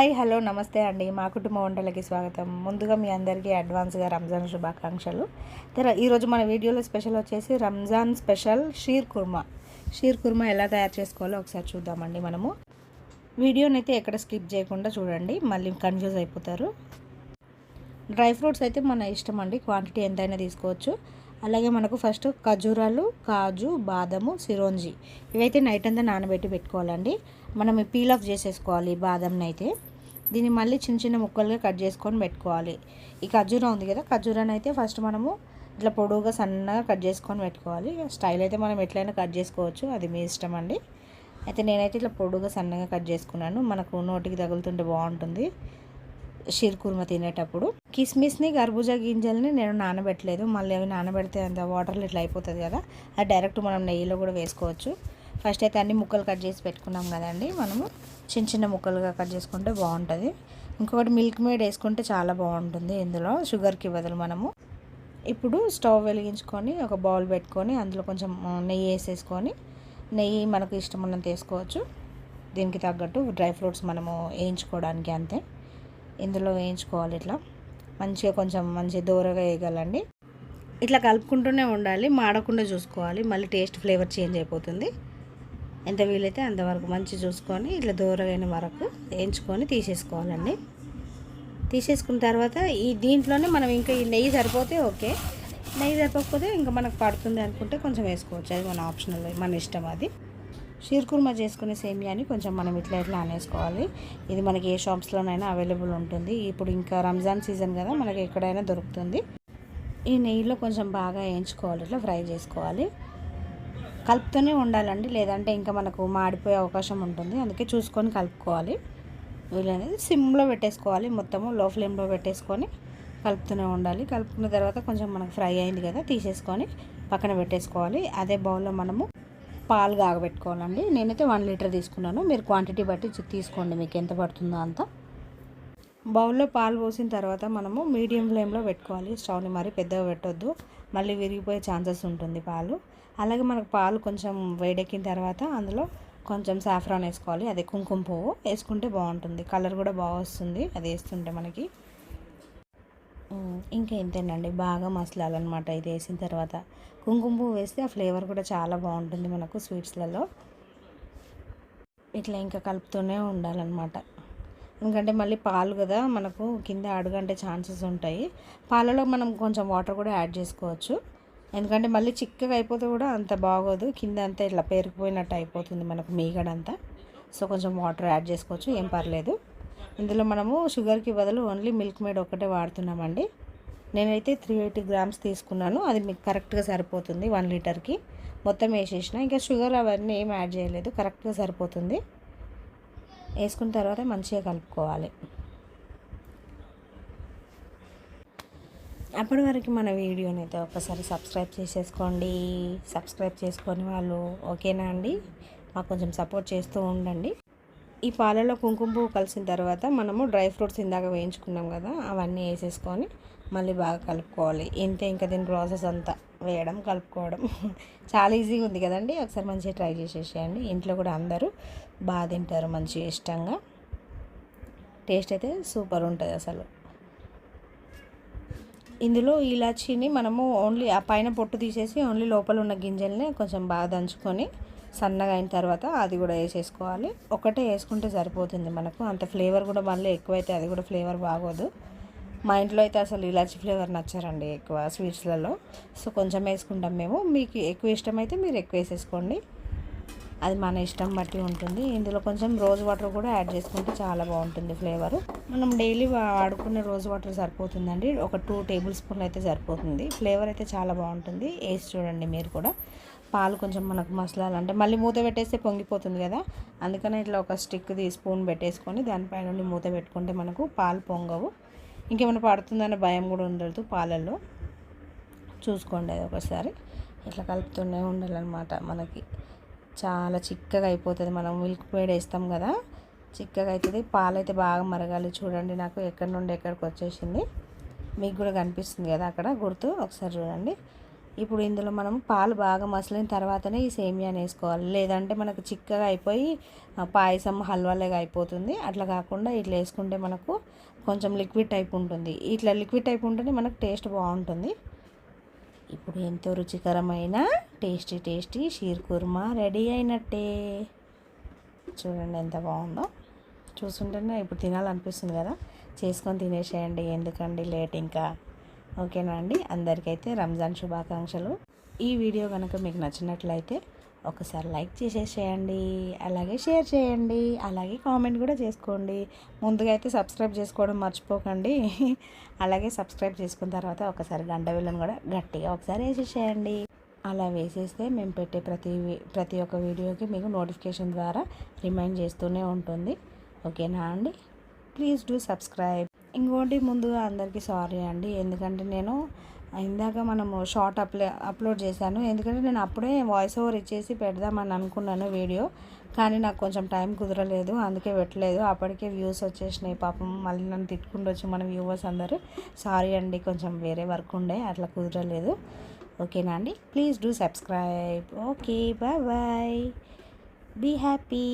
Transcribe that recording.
Hi hello నమస్తే అండి. మా కుటుంబ వంటలకి స్వాగతం. ముందుగా మీ అందరికీ అడ్వాన్స్గా రంజాన్ శుభాకాంక్షలు. ఈరోజు మన వీడియోలో స్పెషల్ వచ్చేసి రంజాన్ స్పెషల్ షీర్ కుర్మా ఎలా తయారు చేసుకోవాలో ఒకసారి చూద్దామండి. మనము వీడియోని అయితే ఎక్కడ స్కిప్ చేయకుండా చూడండి, మళ్ళీ కన్ఫ్యూజ్ అయిపోతారు. డ్రై ఫ్రూట్స్ అయితే మన ఇష్టం అండి, క్వాంటిటీ ఎంతైనా తీసుకోవచ్చు. అలాగే మనకు ఫస్ట్ ఖజూరాలు, కాజు, బాదము, సిరోంజి ఇవైతే నైట్ అంతా నానబెట్టి పెట్టుకోవాలండి. మనం పీల్ ఆఫ్ చేసేసుకోవాలి బాదంని అయితే. దీన్ని మళ్ళీ చిన్న చిన్న ముక్కలుగా కట్ చేసుకొని పెట్టుకోవాలి. ఈ ఖజూరా ఉంది కదా, ఖజూరాని అయితే ఫస్ట్ మనము ఇట్లా పొడవుగా సన్నగా కట్ చేసుకొని పెట్టుకోవాలి. స్టైల్ అయితే మనం ఎట్లయినా కట్ చేసుకోవచ్చు, అది మీ ఇష్టం అండి. అయితే నేనైతే ఇట్లా పొడవుగా సన్నగా కట్ చేసుకున్నాను. మనకు నోటికి తగులుతుంటే బాగుంటుంది షీర్ కుర్మా తినేటప్పుడు. కిస్మిస్ని, కర్బూజా గింజల్ని నేను నానబెట్టలేదు. మళ్ళీ అవి నానబెడితే అంత వాటర్లో ఇట్లా అయిపోతుంది కదా, అది డైరెక్ట్ మనం నెయ్యిలో కూడా వేసుకోవచ్చు. ఫస్ట్ అయితే అన్ని ముక్కలు కట్ చేసి పెట్టుకున్నాం కదండి, మనము చిన్న చిన్న ముక్కలుగా కట్ చేసుకుంటే బాగుంటుంది. ఇంకొకటి మిల్క్ మేడ్ వేసుకుంటే చాలా బాగుంటుంది ఇందులో, షుగర్కి బదులు. మనము ఇప్పుడు స్టవ్ వెలిగించుకొని ఒక బౌల్ పెట్టుకొని అందులో కొంచెం నెయ్యి వేసేసుకొని, నెయ్యి మనకు ఇష్టం ఉన్నంత వేసుకోవచ్చు. దీనికి తగ్గట్టు డ్రై ఫ్రూట్స్ మనము వేయించుకోవడానికి అంతే. ఇందులో వేయించుకోవాలి ఇట్లా మంచిగా, కొంచెం మంచి దూరగా వేయగలండి. ఇట్లా కలుపుకుంటూనే ఉండాలి, మాడకుండా చూసుకోవాలి, మళ్ళీ టేస్ట్ ఫ్లేవర్ చేంజ్ అయిపోతుంది. ఎంత వీలైతే అంతవరకు మంచి చూసుకొని ఇట్లా దూరగైన వరకు వేయించుకొని తీసేసుకోవాలండి. తీసేసుకున్న తర్వాత దీంట్లోనే మనం ఇంకా ఈ నెయ్యి సరిపోతే ఓకే, నెయ్యి సరిపోకపోతే ఇంకా మనకు పడుతుంది అనుకుంటే కొంచెం వేసుకోవచ్చు, అది మన ఆప్షనల్, మన ఇష్టం అది. షీర్ కుర్మా చేసుకునే సేమియాని కొంచెం మనం ఇట్లా అనేసుకోవాలి. ఇది మనకి ఏ షాప్స్లోనైనా అవైలబుల్ ఉంటుంది. ఇప్పుడు ఇంకా రంజాన్ సీజన్ కదా, మనకి ఎక్కడైనా దొరుకుతుంది. ఈ నెయ్యిలో కొంచెం బాగా వేయించుకోవాలి, ఇట్లా ఫ్రై చేసుకోవాలి. కలుపుతూనే ఉండాలండి, లేదంటే ఇంకా మనకు మాడిపోయే అవకాశం ఉంటుంది. అందుకే చూసుకొని కలుపుకోవాలి. వీళ్ళనేది సిమ్లో పెట్టేసుకోవాలి, మొత్తము లో ఫ్లేమ్లో పెట్టేసుకొని కలుపుతూనే ఉండాలి. కలుపుకున్న తర్వాత కొంచెం మనకు ఫ్రై అయింది కదా, తీసేసుకొని పక్కన పెట్టేసుకోవాలి. అదే బౌల్లో మనము పాలు కాగబెట్టుకోవాలండి. నేనైతే 1 లీటర్ తీసుకున్నాను, మీరు క్వాంటిటీ బట్టి తీసుకోండి, మీకు ఎంత పడుతుందో అంత. బౌల్లో పాలు పోసిన తర్వాత మనము మీడియం ఫ్లేమ్లో పెట్టుకోవాలి. స్టవ్ని మరీ పెద్దగా పెట్టొద్దు, మళ్ళీ విరిగిపోయే ఛాన్సెస్ ఉంటుంది పాలు. అలాగే మనకు పాలు కొంచెం వేడెక్కిన తర్వాత అందులో కొంచెం సాఫ్రాన్ వేసుకోవాలి, అదే కుంకుమ పువ్వు వేసుకుంటే బాగుంటుంది, కలర్ కూడా బాగా వస్తుంది అది వేస్తుంటే మనకి. ఇంకా ఇంతేనండి, బాగా మసలాలన్నమాట. ఇది వేసిన తర్వాత కుంకుమ పువ్వు వేస్తే ఆ ఫ్లేవర్ కూడా చాలా బాగుంటుంది మనకు స్వీట్స్లలో. ఇట్లా ఇంకా కలుపుతూనే ఉండాలన్నమాట, ఎందుకంటే మళ్ళీ పాలు కదా మనకు కింద అడుగంటే ఛాన్సెస్ ఉంటాయి. పాలలో మనం కొంచెం వాటర్ కూడా యాడ్ చేసుకోవచ్చు, ఎందుకంటే మళ్ళీ చిక్కగా అయిపోతే కూడా అంత బాగోదు, కింద అంతా ఇట్లా పేరుకుపోయినట్టు అయిపోతుంది మనకు మీగడంతా. సో కొంచెం వాటర్ యాడ్ చేసుకోవచ్చు, ఏం పర్లేదు. ఇందులో మనము షుగర్కి బదులు ఓన్లీ మిల్క్ మేడ్ ఒకటే వాడుతున్నామండి. నేనైతే 380 గ్రామ్స్ తీసుకున్నాను, అది మీకు కరెక్ట్గా సరిపోతుంది 1 లీటర్కి. మొత్తం వేసేసిన, ఇంకా షుగర్ అవన్నీ ఏం యాడ్ చేయలేదు, కరెక్ట్గా సరిపోతుంది. వేసుకున్న తర్వాత మంచిగా కలుపుకోవాలి. అప్పటి వరకు మన వీడియోని అయితే ఒకసారి సబ్స్క్రైబ్ చేసేసుకోండి. సబ్స్క్రైబ్ చేసుకొని వాళ్ళు ఓకేనా అండి, మాకు కొంచెం సపోర్ట్ చేస్తూ ఉండండి. ఈ పాలలో కుంకుమ పువ్వు కలిసిన తర్వాత మనము డ్రై ఫ్రూట్స్ ఇందాక వేయించుకున్నాం కదా, అవన్నీ వేసేసుకొని మళ్ళీ బాగా కలుపుకోవాలి. ఇంతే, ఇంకా దీని ప్రాసెస్ అంతా వేయడం, కలుపుకోవడం చాలా ఈజీగా ఉంది కదండి. ఒకసారి మంచిగా ట్రై చేసేసేయండి, ఇంట్లో కూడా అందరూ బాగా తింటారు మంచిగా ఇష్టంగా. టేస్ట్ అయితే సూపర్ ఉంటుంది అసలు. ఇందులో ఇలాచీని మనము ఓన్లీ ఆ పైన పొట్టు తీసేసి ఓన్లీ లోపల ఉన్న గింజల్ని కొంచెం బాగా దంచుకొని సన్నగా అయిన తర్వాత అది కూడా వేసేసుకోవాలి. ఒకటే వేసుకుంటే సరిపోతుంది మనకు, అంత ఫ్లేవర్ కూడా మళ్ళీ ఎక్కువైతే అది కూడా ఫ్లేవర్ బాగోదు. మా ఇంట్లో అయితే అసలు ఇలాచీ ఫ్లేవర్ నచ్చరండి ఎక్కువ స్వీట్స్లలో, సో కొంచెం వేసుకుంటాం మేము. మీకు ఎక్కువ ఇష్టమైతే మీరు ఎక్కువ వేసేసుకోండి, అది మన ఇష్టం బట్టి ఉంటుంది. ఇందులో కొంచెం రోజ్ వాటర్ కూడా యాడ్ చేసుకుంటే చాలా బాగుంటుంది ఫ్లేవరు. మనం డైలీ వాడుకునే రోజ్ వాటర్ సరిపోతుందండి, ఒక 2 టేబుల్ స్పూన్లు అయితే సరిపోతుంది. ఫ్లేవర్ అయితే చాలా బాగుంటుంది, వేసి చూడండి మీరు కూడా. పాలు కొంచెం మనకు మసలాలంటే మళ్ళీ మూత పెట్టేస్తే పొంగిపోతుంది కదా, అందుకని ఇట్లా ఒక స్పూన్ పెట్టేసుకొని దానిపైన నుండి మూత పెట్టుకుంటే మనకు పాలు పొంగవు. ఇంకేమైనా పడుతుందనే భయం కూడా ఉండదు పాలల్లో. చూసుకోండి అది ఒకసారి, ఇట్లా కలుపుతూనే ఉండాలన్నమాట. మనకి చాలా చిక్కగా అయిపోతుంది, మనం మిల్క్ మేడ్ వేస్తాం కదా, చిక్కగా అవుతుంది. పాలు అయితే బాగా మరగాలి. చూడండి, నాకు ఎక్కడి నుండి ఎక్కడికి వచ్చేసింది, మీకు కూడా కనిపిస్తుంది కదా అక్కడ గుర్తు, ఒకసారి చూడండి. ఇప్పుడు ఇందులో మనం పాలు బాగా మసిలిన తర్వాతనే ఈ సేమియాని వేసుకోవాలి, లేదంటే మనకు చిక్కగా అయిపోయి పాయసం హల్వాలాగా అయిపోతుంది. అట్లా కాకుండా ఇట్లా వేసుకుంటే మనకు కొంచెం లిక్విడ్ టైప్ ఉంటుంది. ఇట్లా లిక్విడ్ టైప్ ఉంటేనే మనకు టేస్ట్ బాగుంటుంది. ఇప్పుడు ఎంతో రుచికరమైన టేస్టీ షీర్ కుర్మా రెడీ అయినట్టే. చూడండి ఎంత బాగుందో, చూస్తుంటేనే ఇప్పుడు తినాలనిపిస్తుంది కదా. చేసుకొని తినేసేయండి, ఎందుకండి లేట్ ఇంకా. ఓకేనా అండి, అందరికైతే రంజాన్ శుభాకాంక్షలు. ఈ వీడియో కనుక మీకు నచ్చినట్లయితే ఒకసారి లైక్ చేసేసేయండి, అలాగే షేర్ చేయండి, అలాగే కామెంట్ కూడా చేసుకోండి. ముందుగా అయితే సబ్స్క్రైబ్ చేసుకోవడం మర్చిపోకండి. అలాగే సబ్స్క్రైబ్ చేసుకున్న తర్వాత ఒకసారి గంట బిల్లను కూడా గట్టిగా ఒకసారి వేసేసేయండి. అలా వేసేస్తే మేము పెట్టే ప్రతి ఒక్క వీడియోకి మీకు నోటిఫికేషన్ ద్వారా రిమైండ్ చేస్తూనే ఉంటుంది. ఓకేనా అండి, ప్లీజ్ డూ సబ్స్క్రైబ్. ఇంకోటి ముందుగా అందరికీ సారీ అండి, ఎందుకంటే నేను ఇందాక మనము షార్ట్ అప్లోడ్ చేశాను. ఎందుకంటే నేను అప్పుడే వాయిస్ ఓవర్ ఇచ్చేసి పెడదామని అనుకున్నాను వీడియో, కానీ నాకు కొంచెం టైం కుదరలేదు, అందుకే పెట్టలేదు. అప్పటికే వ్యూస్ వచ్చేసినాయి. పాపం మళ్ళీ నన్ను తిట్టుకుంటూ మన వ్యూవర్స్ అందరూ. సారీ అండి, కొంచెం వేరే వర్క్ ఉండే అట్లా కుదరలేదు. ఓకేనా అండి, please do subscribe. Okay, bye bye, be happy.